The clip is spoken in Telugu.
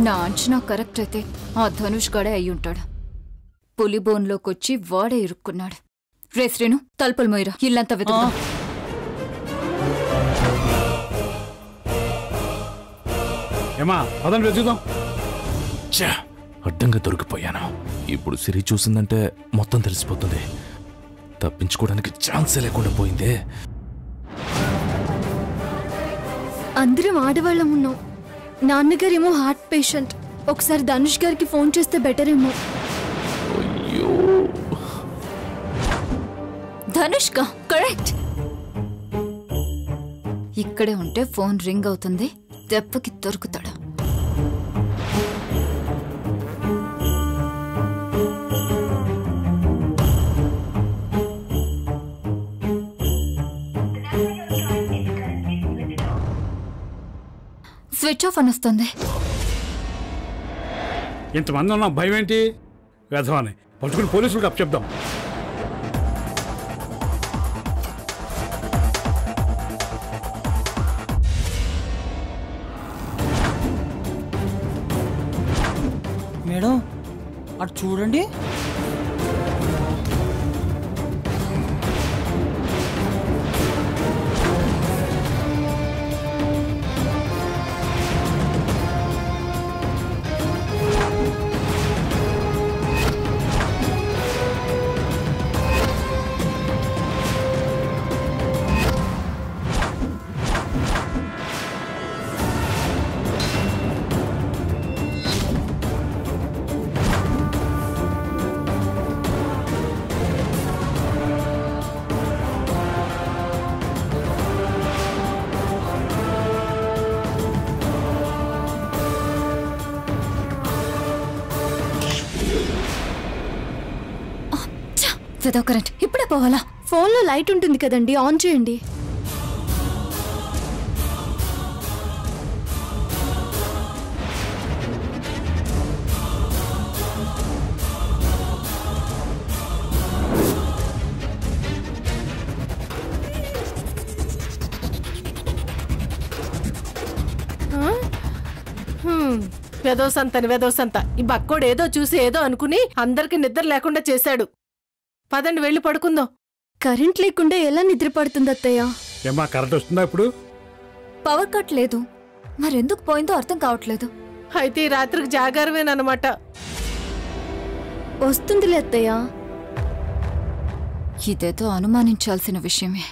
నా అంచనా కరెక్ట్ అయితే ఆ ధనుష్ గడే అయ్యుంటాడు. పులిబోన్లోకొచ్చి వాడే ఇరుక్కున్నాడు. రే శ్రీను, తలుపులు మోయిరా, ఇల్లంతా వెతుకుదాం. అడ్డంగా దొరికిపోయాను. ఇప్పుడు సిరి చూసిందంటే మొత్తం తెలిసిపోతుంది. తప్పించుకోవడానికి ఛాన్సే లేకుండా పోయిందే. అందరం ఆడవాళ్ళం ఉన్నాం. నాన్నగారేమో హార్ట్ పేషెంట్. ఒకసారి ధనుష్ గారికి ఫోన్ చేస్తే బెటర్ ఏమో. ధనుష్ కా కరెక్ట్. ఇక్కడే ఉంటే ఫోన్ రింగ్ అవుతుంది, దెబ్బకి దొరుకుతాడు. స్విచ్ ఆఫ్ అని వస్తుంది. ఇంతమంది ఉన్న భయం ఏంటి? వేధవాన్ని పట్టుకుని పోలీసులకు అప్పచెప్దాం. మేడం అటు చూడండి. కరెంట్ ఇప్పుడే పోవాలా? ఫోన్లో లైట్ ఉంటుంది కదండి, ఆన్ చేయండి. వెదోసంత ఈ బక్కోడు ఏదో చూసి ఏదో అనుకుని అందరికి నిద్ర లేకుండా చేశాడు. పదండి వెళ్ళి పడుకుందాం. కరెంట్ లేకుండా ఎలా నిద్ర పడుతుంది అత్తయ్య? ఏమా కరెంట్ వస్తుందా ఇప్పుడు? పవర్ కట్ లేదు, మరెందుకు పోయిందో అర్థం కావట్లేదు. అయితే ఈ రాత్రికి జాగారమేనమాట. వస్తుందిలే అత్తయ్య. ఇదేదో అనుమానించాల్సిన విషయమే.